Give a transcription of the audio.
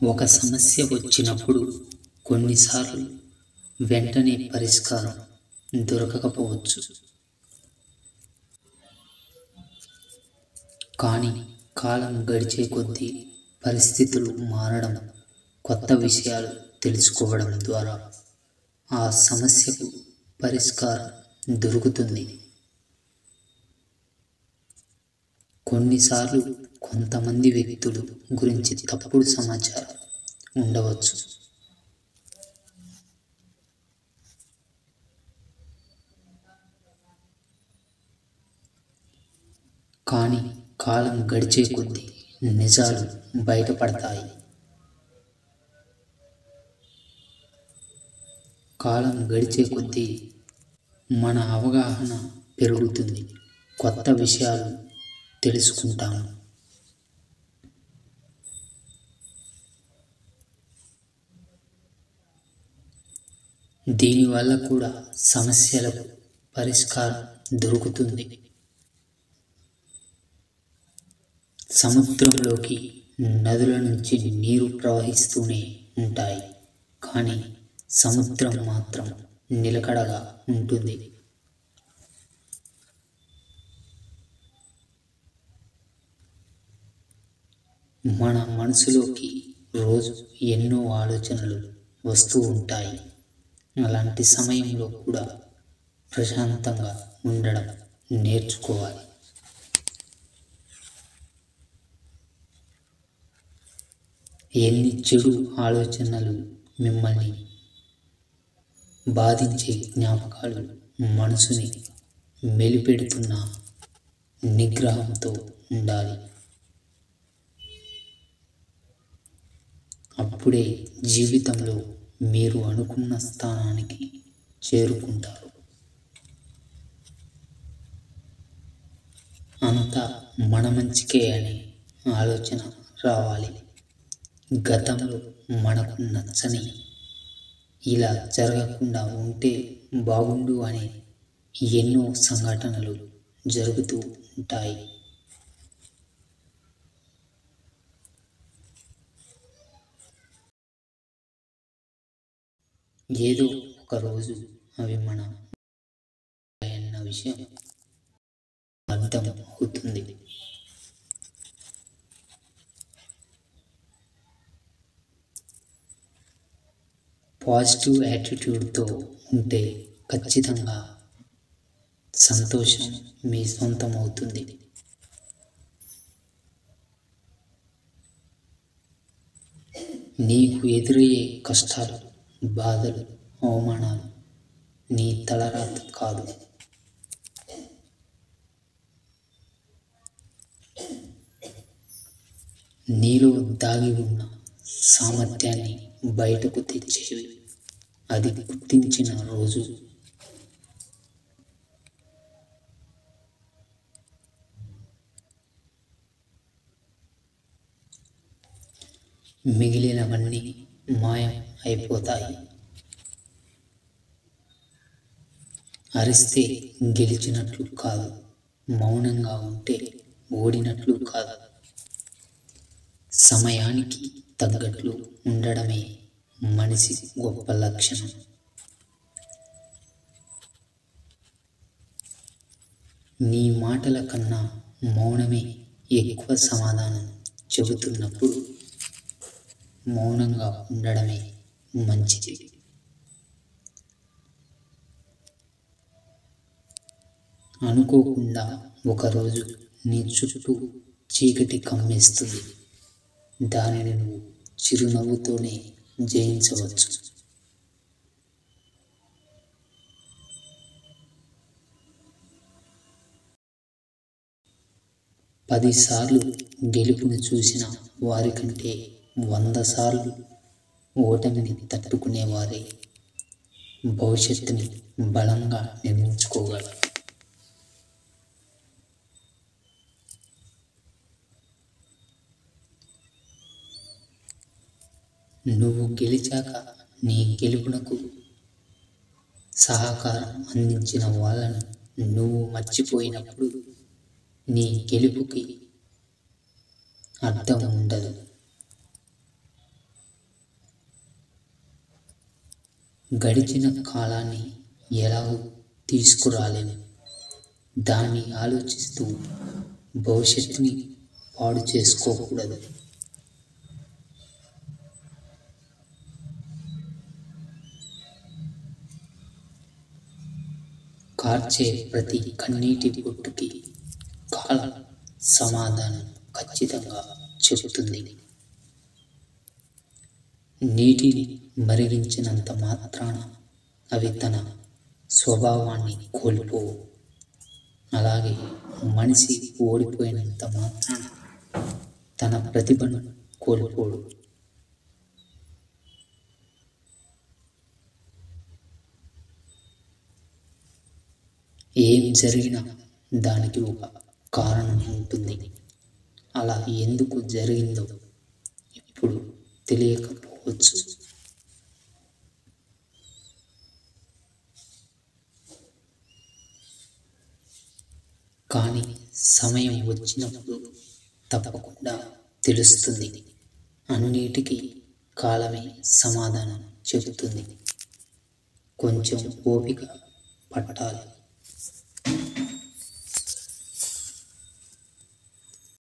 ఒక సమస్య వచ్చినప్పుడు కొన్నిసార్లు వెంటనే పరిష్కారం దొరకకపోవచ్చు. కానీ కాలం గడిచే కొద్దీ పరిస్థితులు మారడం, కొత్త విషయాలు తెలుసుకోవడం ద్వారా ఆ సమస్యకు పరిష్కారం దొరుకుతుంది. కొన్నిసార్లు కొంతమంది వ్యక్తుల గురించి తప్పుడు సమాచారం ఉండవచ్చు. కానీ కాలం గడిచే కొద్దీ నిజాలు బయటపడతాయి. కాలం గడిచే కొద్దీ మన అవగాహన పెరుగుతుంది, కొత్త విషయాలు తెలుసుకుంటాము. దీనివల్ల కూడా సమస్యలకు పరిష్కారం దొరుకుతుంది. సముద్రంలోకి నదుల నుంచి నీరు ప్రవహిస్తూనే ఉంటాయి, కానీ సముద్రం మాత్రం నిలకడగా ఉంటుంది. మన మనసులోకి రోజు ఎన్నో ఆలోచనలు వస్తూ ఉంటాయి. అలాంటి సమయంలో కూడా ప్రశాంతంగా ఉండడం నేర్చుకోవాలి. ఎన్ని చెడు ఆలోచనలు మిమ్మల్ని బాధించే జ్ఞాపకాలు మనసుని మెలిపెడుతున్న నిగ్రహంతో ఉండాలి. అప్పుడే జీవితంలో మీరు అనుకున్న స్థానానికి చేరుకుంటారు. అంతా మన మంచికే అనే ఆలోచన రావాలి. గతంలో మనకు నచ్చని, ఇలా జరగకుండా ఉంటే బాగుండు అనే ఎన్నో సంఘటనలు జరుగుతూ ఉంటాయి. ఏదో ఒక రోజు అవి మన అన్న విషయం అర్థం అవుతుంది. పాజిటివ్ యాటిట్యూడ్తో ఉంటే ఖచ్చితంగా సంతోషం మీ సొంతం అవుతుంది. నీకు ఎదురయ్యే కష్టాలు, బాధలు, అవమానాలు నీ తలరాత కాదు. నీలో దాగి ఉన్న సామర్థ్యాన్ని బయటకు తెచ్చేవి. అది గుర్తించిన రోజు మిగిలినవన్నీ మాయం అయిపోతాయి. అరిస్తే గెలిచినట్లు కాదు, మౌనంగా ఉంటే ఓడినట్లు కాదు. సమయానికి తగ్గట్లు ఉండడమే మనిషి గొప్ప లక్షణం. నీ మాటల కన్నా మౌనమే ఎక్కువ సమాధానం చెబుతున్నప్పుడు మౌనంగా ఉండడమే మంచిది. అనుకోకుండా ఒకరోజు నీ చుట్టూ చీకటి కమ్మేస్తుంది. దానిని నువ్వు చిరునవ్వుతోనే జయించవచ్చు. పదిసార్లు గెలుపుని చూసిన వారికంటే 100 సార్లు ఓటమిని తట్టుకునేవారే భవిష్యత్తుని బలంగా నిర్మించుకోగలరు. నువ్వు గెలిచాక నీ గెలుపునకు సహకారం అందించిన వాళ్ళను నువ్వు మర్చిపోయినప్పుడు నీ గెలుపుకి అర్థం ఉండదు. గడిచిన కాలాన్ని ఎలా తీసుకురాలేము. దాన్ని ఆలోచిస్తూ భవిష్యత్తుని పాడు చేసుకోకూడదు. కార్చే ప్రతి కన్నీటి బొట్టుకి కాలం సమాధానం ఖచ్చితంగా చెబుతుంది. నీటిని మరిగించినంత మాత్రాన అవి తన స్వభావాన్ని కోల్పోవు. అలాగే మనిషి ఓడిపోయినంత మాత్రాన తన ప్రతిభను కోల్పోడు. ఏం జరిగినా దానికి ఒక కారణం ఉంటుంది. అలా ఎందుకు జరిగిందో ఇప్పుడు తెలియకపోవచ్చు. కానీ సమయం వచ్చినప్పుడు తప్పకుండా తెలుస్తుంది. అన్నిటికీ కాలమే సమాధానం చెబుతుంది. కొంచెం ఓపిక పట్టాలి.